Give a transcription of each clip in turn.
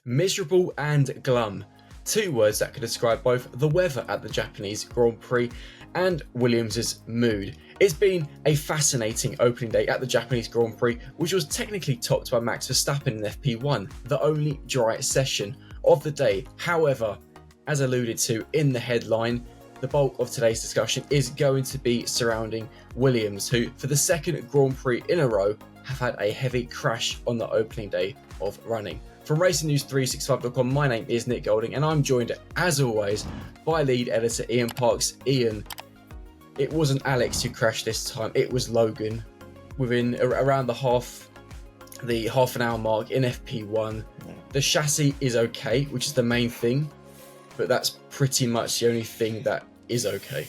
Miserable and glum. Two words that could describe both the weather at the Japanese Grand Prix and Williams' mood. It's been a fascinating opening day at the Japanese Grand Prix, which was technically topped by Max Verstappen in FP1, the only dry session of the day. However, as alluded to in the headline, the bulk of today's discussion is going to be surrounding Williams, who for the second Grand Prix in a row have had a heavy crash on the opening day of running. From RacingNews365.com, my name is Nick Golding, and I'm joined, as always, by lead editor Ian Parks. Ian, it wasn't Alex who crashed this time, it was Logan. Within around the half an hour mark in FP1, the chassis is okay, which is the main thing, but that's pretty much the only thing that is okay.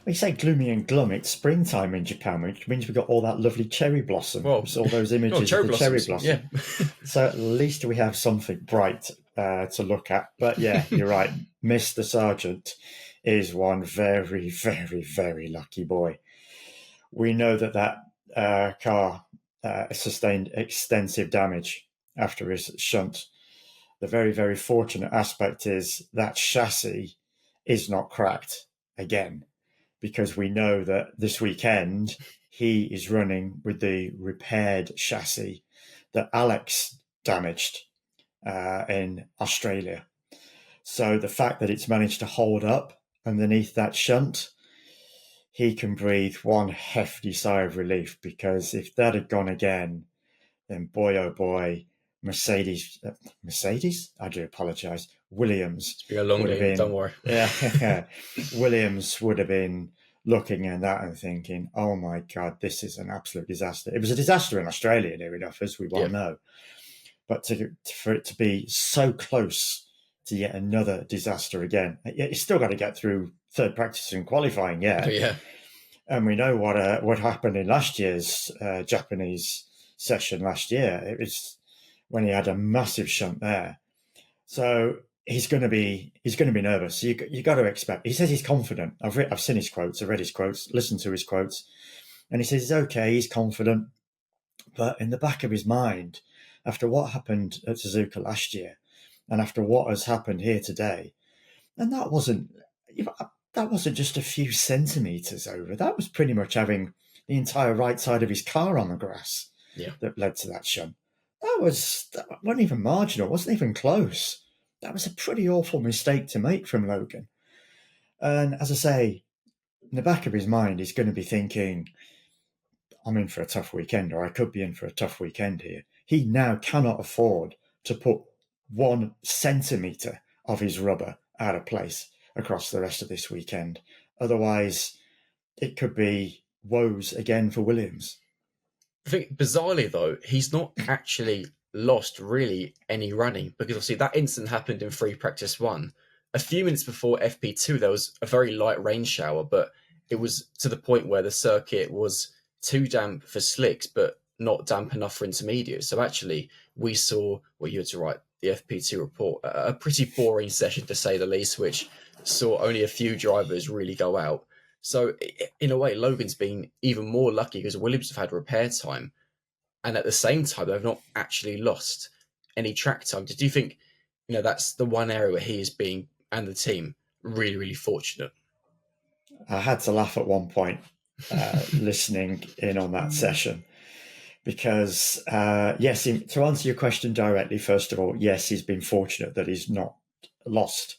We say gloomy and glum. It's springtime in Japan, which means we've got all that lovely cherry blossom. Well, all those images of the cherry blossom. Yeah. So at least we have something bright to look at. But yeah, you're right. Mr. Sargeant is one very, very, very lucky boy. We know that car sustained extensive damage after his shunt. The very, very fortunate aspect is that chassis is not cracked again, because we know that this weekend he is running with the repaired chassis that Alex damaged in Australia. So the fact that it's managed to hold up underneath that shunt, he can breathe one hefty sigh of relief, because if that had gone again, then boy, oh boy, Mercedes, I do apologise, Williams. It's been a long day, don't worry. Yeah, Williams would have been looking at that and thinking, oh my God, this is an absolute disaster. It was a disaster in Australia, near enough, as we well know. But for it to be so close to yet another disaster again, it's still got to get through third practice and qualifying, yeah. And we know what happened in last year's Japanese session last year. It was when he had a massive shunt there. So he's going to be nervous. You got to expect. He says he's confident. I've seen his quotes. I've read his quotes. Listened to his quotes, and he says he's okay. He's confident, but in the back of his mind, after what happened at Suzuka last year, and after what has happened here today, and that wasn't just a few centimeters over. That was pretty much having the entire right side of his car on the grass. Yeah. That led to that shunt. That wasn't even marginal. Wasn't even close. That was a pretty awful mistake to make from Logan. And as I say, in the back of his mind, he's going to be thinking, I'm in for a tough weekend, or I could be in for a tough weekend here. He now cannot afford to put 1 centimetre of his rubber out of place across the rest of this weekend. Otherwise, it could be woes again for Williams. I think, bizarrely though, he's not actually lost really any running, because obviously that incident happened in free practice 1. A few minutes before FP2, there was a very light rain shower, but it was to the point where the circuit was too damp for slicks, but not damp enough for intermediates. So actually, we saw, well, you had to write the FP2 report, a pretty boring session to say the least, which saw only a few drivers really go out. So in a way, Logan's been even more lucky because Williams have had repair time, and at the same time, they've not actually lost any track time. Did you think, that's the one area where he is being, and the team, really, really fortunate? I had to laugh at one point listening in on that session, because, yes, to answer your question directly, first of all, yes, he's been fortunate that he's not lost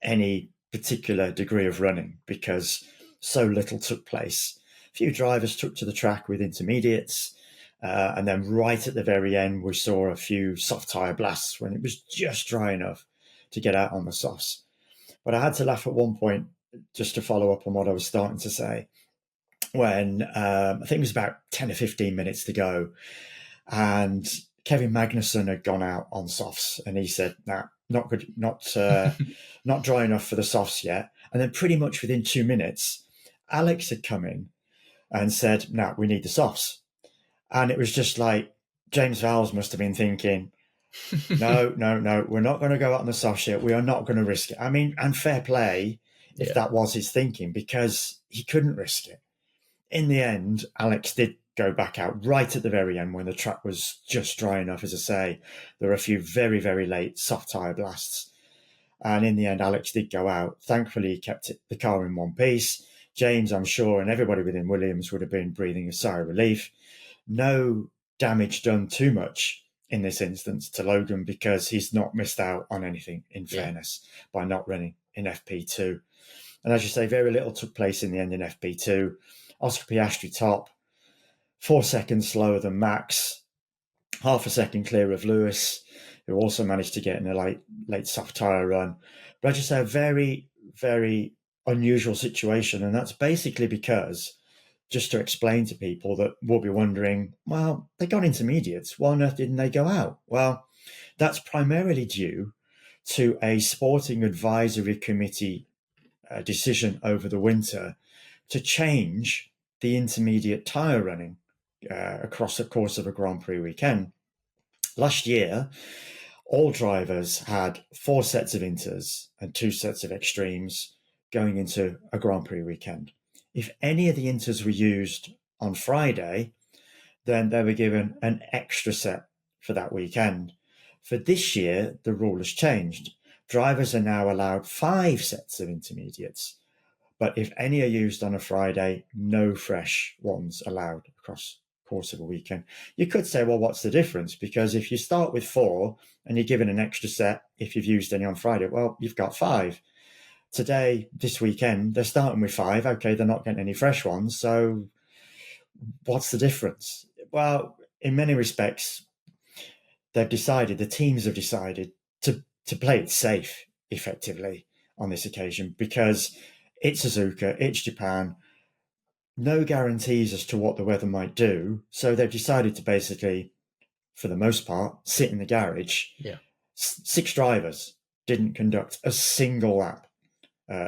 any particular degree of running, because so little took place. A few drivers took to the track with intermediates, and then right at the very end, we saw a few soft tyre blasts when it was just dry enough to get out on the softs. But I had to laugh at one point, just to follow up on what I was starting to say, when I think it was about 10 or 15 minutes to go, and Kevin Magnussen had gone out on softs, and he said, "Nah, not good, not dry enough for the softs yet." And then pretty much within 2 minutes, Alex had come in and said, "No, we need the softs." And it was just like, James Vowles must have been thinking, no, we're not going to go out on the softs yet. We are not going to risk it. I mean, and fair play if that was his thinking, because he couldn't risk it. In the end, Alex did go back out right at the very end when the track was just dry enough. As I say, there were a few very, very late soft tyre blasts. And in the end, Alex did go out. Thankfully, he kept the car in one piece. James, I'm sure, and everybody within Williams would have been breathing a sigh of relief. No damage done too much in this instance to Logan because he's not missed out on anything, in fairness, by not running in FP2. And as you say, very little took place in the end in FP2. Oscar Piastri top, 4 seconds slower than Max, half a second clear of Lewis, who also managed to get in a late soft tyre run. But as you say, a very, very unusual situation. And that's basically because, just to explain to people that will be wondering, well, they got intermediates. Why on earth didn't they go out? Well, that's primarily due to a sporting advisory committee decision over the winter to change the intermediate tyre running across the course of a Grand Prix weekend. Last year, all drivers had 4 sets of inters and 2 sets of extremes going into a Grand Prix weekend. If any of the inters were used on Friday, then they were given an extra set for that weekend. For this year, the rule has changed. Drivers are now allowed 5 sets of intermediates, but if any are used on a Friday, no fresh ones allowed across the course of a weekend. You could say, well, what's the difference? Because if you start with 4 and you're given an extra set if you've used any on Friday, well, you've got 5. Today, this weekend, they're starting with 5. Okay, they're not getting any fresh ones. So what's the difference? Well, in many respects, the teams have decided to play it safe, effectively, on this occasion, because it's Suzuka, it's Japan, no guarantees as to what the weather might do. So they've decided to basically, for the most part, sit in the garage. Yeah. 6 drivers didn't conduct a single lap.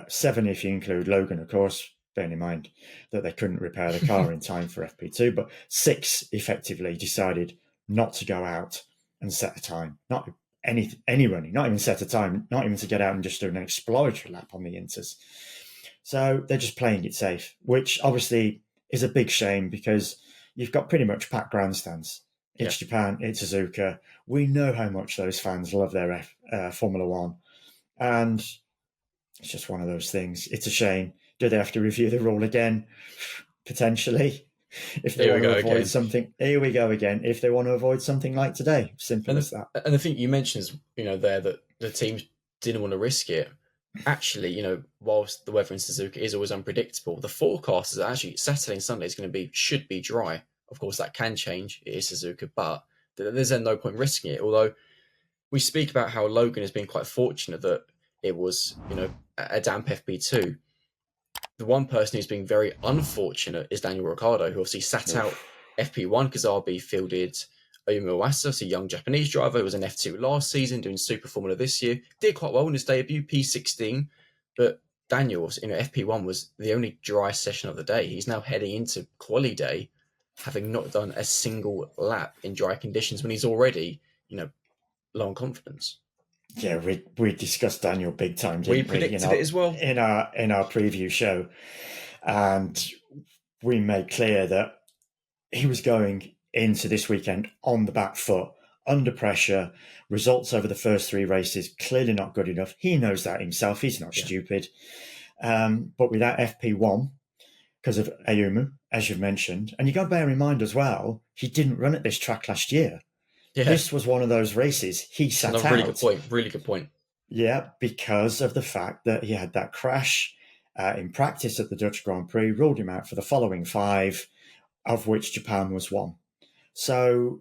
7 if you include Logan, of course, bearing in mind that they couldn't repair the car in time for FP2, but 6 effectively decided not to go out and set a time, not any running, not even set a time, not even to get out and just do an exploratory lap on the inters. So they're just playing it safe, which obviously is a big shame because you've got pretty much packed grandstands. It's Japan, it's Suzuka. We know how much those fans love their Formula One. And it's just one of those things. It's a shame. Do they have to review the rule again? Potentially. If they want to avoid something, here we go again. If they want to avoid something like today, simple as that. And the thing you mentioned is, there that the teams didn't want to risk it. Actually, whilst the weather in Suzuka is always unpredictable, the forecast is actually Saturday and Sunday should be dry. Of course, that can change. It is Suzuka, but there's then no point risking it. Although we speak about how Logan has been quite fortunate that it was, a damp FP2. The one person who's been very unfortunate is Daniel Ricciardo, who obviously sat out FP1 because RB fielded Ayumu Iwasa, a young Japanese driver who was in F2 last season, doing Super Formula this year. Did quite well in his debut, P16, but Daniel, FP1 was the only dry session of the day. He's now heading into quali day, having not done a single lap in dry conditions when he's already, low on confidence. Yeah, we discussed Daniel big time, didn't we? Predicted it as well in our preview show, and we made clear that he was going into this weekend on the back foot, under pressure. Results over the first 3 races clearly not good enough. He knows that himself. He's not stupid. But without FP1, because of Ayumu, as you've mentioned, and you got to bear in mind as well, he didn't run at this track last year. Yeah. This was one of those races he sat out. Really good point. Yeah, because of the fact that he had that crash in practice at the Dutch Grand Prix, ruled him out for the following 5, of which Japan was 1. So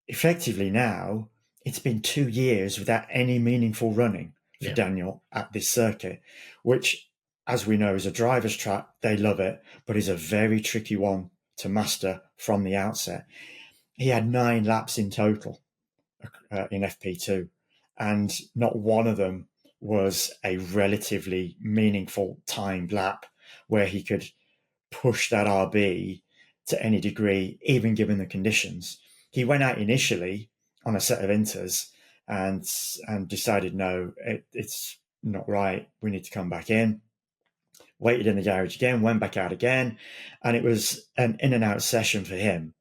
effectively now, it's been 2 years without any meaningful running for Daniel at this circuit, which, as we know, is a driver's track. They love it, but is a very tricky one to master from the outset. He had 9 laps in total in FP2, and not one of them was a relatively meaningful timed lap where he could push that RB to any degree, even given the conditions. He went out initially on a set of inters and decided, no, it's not right. We need to come back in. waited in the garage again, went back out again. And it was an in and out session for him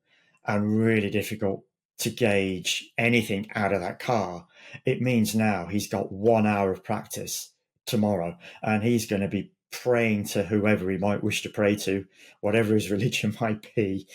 and really difficult to gauge anything out of that car. It means now he's got 1 hour of practice tomorrow, and he's going to be praying to whoever he might wish to pray to, whatever his religion might be,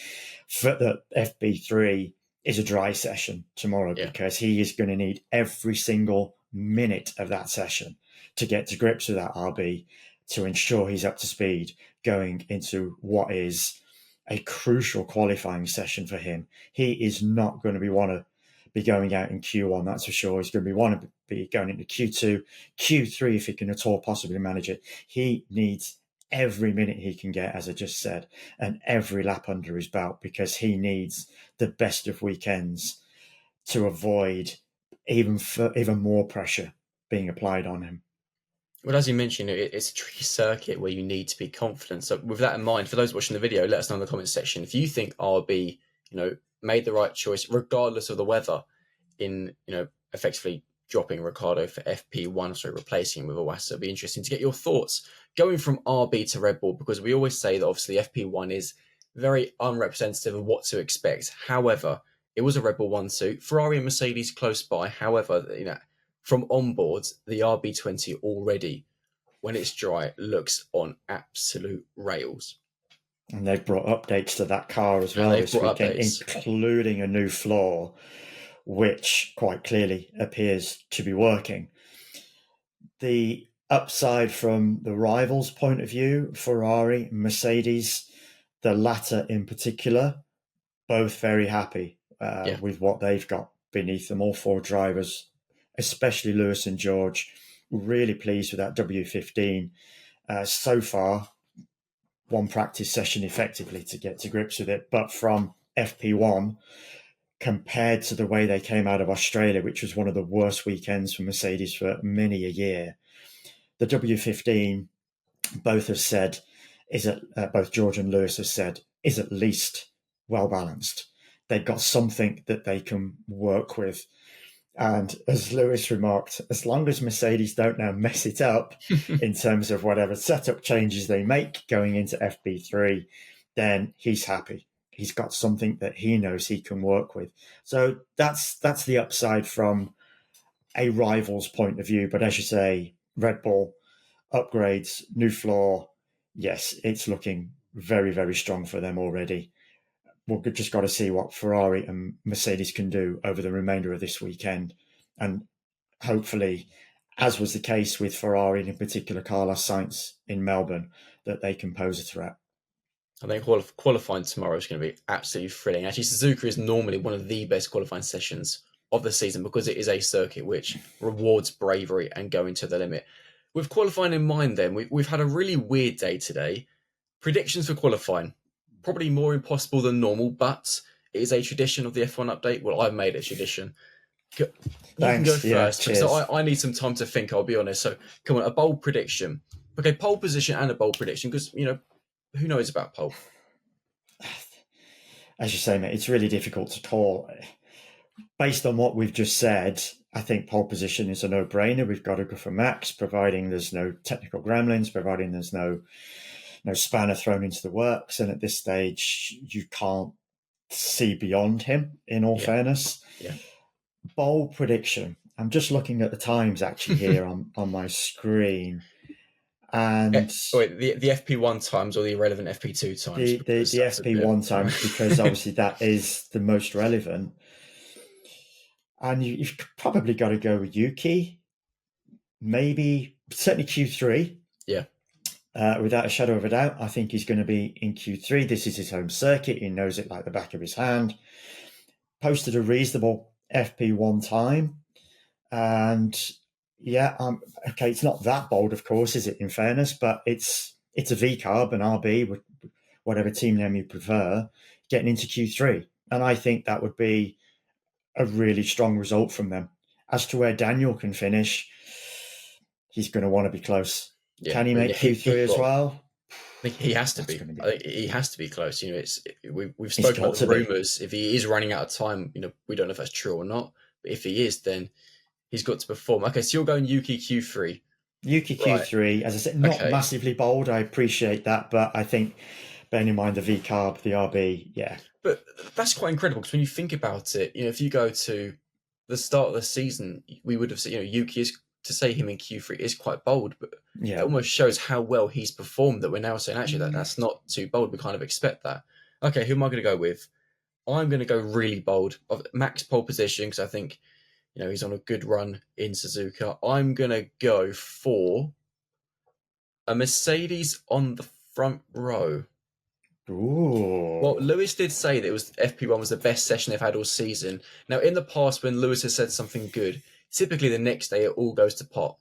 for the FP3 is a dry session tomorrow, because he is going to need every single minute of that session to get to grips with that RB, to ensure he's up to speed going into what is a crucial qualifying session for him. He is not going to want to be going out in Q1, that's for sure. He's going to want to be going into Q2, Q3 if he can at all possibly manage it. He needs every minute he can get, as I just said, and every lap under his belt, because he needs the best of weekends to avoid even more pressure being applied on him. Well, as you mentioned, it's a tricky circuit where you need to be confident. So with that in mind, for those watching the video, let us know in the comments section if you think RB, made the right choice, regardless of the weather, in, effectively dropping Ricciardo for FP1, so replacing him with Iwasa. It'd be interesting to get your thoughts going from RB to Red Bull, because we always say that obviously FP1 is very unrepresentative of what to expect. However, it was a Red Bull 1-2. Ferrari and Mercedes close by. However, from onboards, the RB20 already, when it's dry, looks on absolute rails. And they've brought updates to that car as well this weekend, including a new floor, which quite clearly appears to be working. The upside from the rivals' point of view, Ferrari, Mercedes, the latter in particular, both very happy with what they've got beneath them. All four drivers, especially Lewis and George, really pleased with that W15 so far. One practice session effectively to get to grips with it, but from FP1, compared to the way they came out of Australia, which was one of the worst weekends for Mercedes for many a year, the W15, both have said, both George and Lewis have said, is at least well balanced. They've got something that they can work with. And as Lewis remarked, as long as Mercedes don't now mess it up in terms of whatever setup changes they make going into FP3, then he's happy. He's got something that he knows he can work with. So that's the upside from a rival's point of view. But as you say, Red Bull, upgrades, new floor, yes, it's looking very, very strong for them already. We've just got to see what Ferrari and Mercedes can do over the remainder of this weekend. And hopefully, as was the case with Ferrari and in particular Carlos Sainz in Melbourne, that they can pose a threat. I think qualifying tomorrow is going to be absolutely thrilling. Actually, Suzuka is normally one of the best qualifying sessions of the season because it is a circuit which rewards bravery and going to the limit. With qualifying in mind then, we've had a really weird day today. Predictions for qualifying. Probably more impossible than normal, but it is a tradition of the F1 update. Well, I've made it a tradition. You can go first, because I need some time to think, I'll be honest. So, come on, a bold prediction. Okay, pole position and a bold prediction, because, who knows about pole? As you say, mate, it's really difficult to call. Based on what we've just said, I think pole position is a no-brainer. We've got to go for Max, providing there's no technical gremlins, providing there's no spanner thrown into the works. And at this stage, you can't see beyond him, in all fairness. Yeah. Bold prediction. I'm just looking at the times actually here on my screen. And the FP1 times or the irrelevant FP2 times? The FP1 times, because obviously that is the most relevant. And you've probably got to go with Yuki. Maybe, certainly Q3. Yeah. Without a shadow of a doubt, I think he's going to be in Q3. This is his home circuit. He knows it like the back of his hand. Posted a reasonable FP1 time. And okay, it's not that bold, of course, is it, in fairness? But it's a V-carb, an RB, whatever team name you prefer, getting into Q3. And I think that would be a really strong result from them. As to where Daniel can finish, he's going to want to be close. Yeah, can he make Q3 as well? I think he has to be. I think he has to be close. We've spoken about the rumours. If he is running out of time, we don't know if that's true or not. But if he is, then he's got to perform. Okay, so you're going Yuki Q3. Yuki Right. Q3, as I said, not Okay. massively bold. I appreciate that, but I think bearing in mind the V carb, the RB, yeah. But that's quite incredible because when you think about it, if you go to the start of the season, we would have said, Yuki is, to say him in Q3 is quite bold, but it Yeah. almost shows how well he's performed that we're now saying actually that's not too bold. We kind of expect that. Okay, who am I going to go with? I'm going to go really bold. Max pole position because I think he's on a good run in Suzuka. I'm going to go for a Mercedes on the front row. Well, Ooh. Lewis did say that FP1 was the best session they've had all season. Now, in the past, when Lewis has said something good, typically the next day it all goes to pot.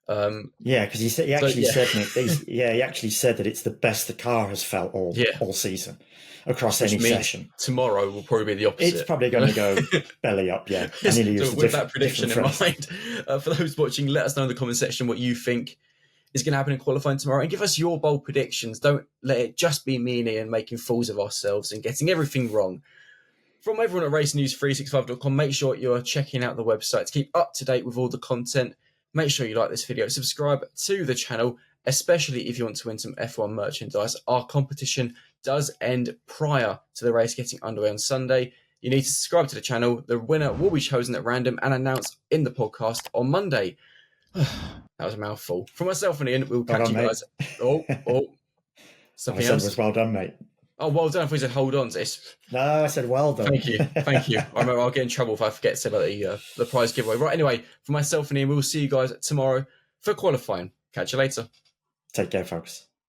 Yeah, because he So actually yeah, said, Nick, he actually said that it's the best the car has felt yeah, all season across which any means session. tomorrow will probably be the It's opposite. probably going to go belly up, yeah. I nearly So used a with that different prediction in phrase. mind, for those watching, let us know in the comment section what you think is going to happen in qualifying tomorrow, and give us your bold predictions. Don't let it just be me and Ian making fools of ourselves and getting everything wrong. From everyone at racenews365.com, make sure you're checking out the website to keep up to date with all the content. Make sure you like this video, subscribe to the channel, especially if you want to win some F1 merchandise. Our competition does end prior to the race getting underway on Sunday. You need to subscribe to the channel. The winner will be chosen at random and announced in the podcast on Monday. That was a mouthful. For myself and Ian, we'll Well catch done, you mate. guys. I Something said else? was well done, mate. Oh, well done. If we said hold on to this. No, I said well done. Thank you. Thank you. I remember I'll get in trouble if I forget to say about the prize giveaway. Right, anyway, for myself and Ian, we'll see you guys tomorrow for qualifying. Catch you later. Take care, folks.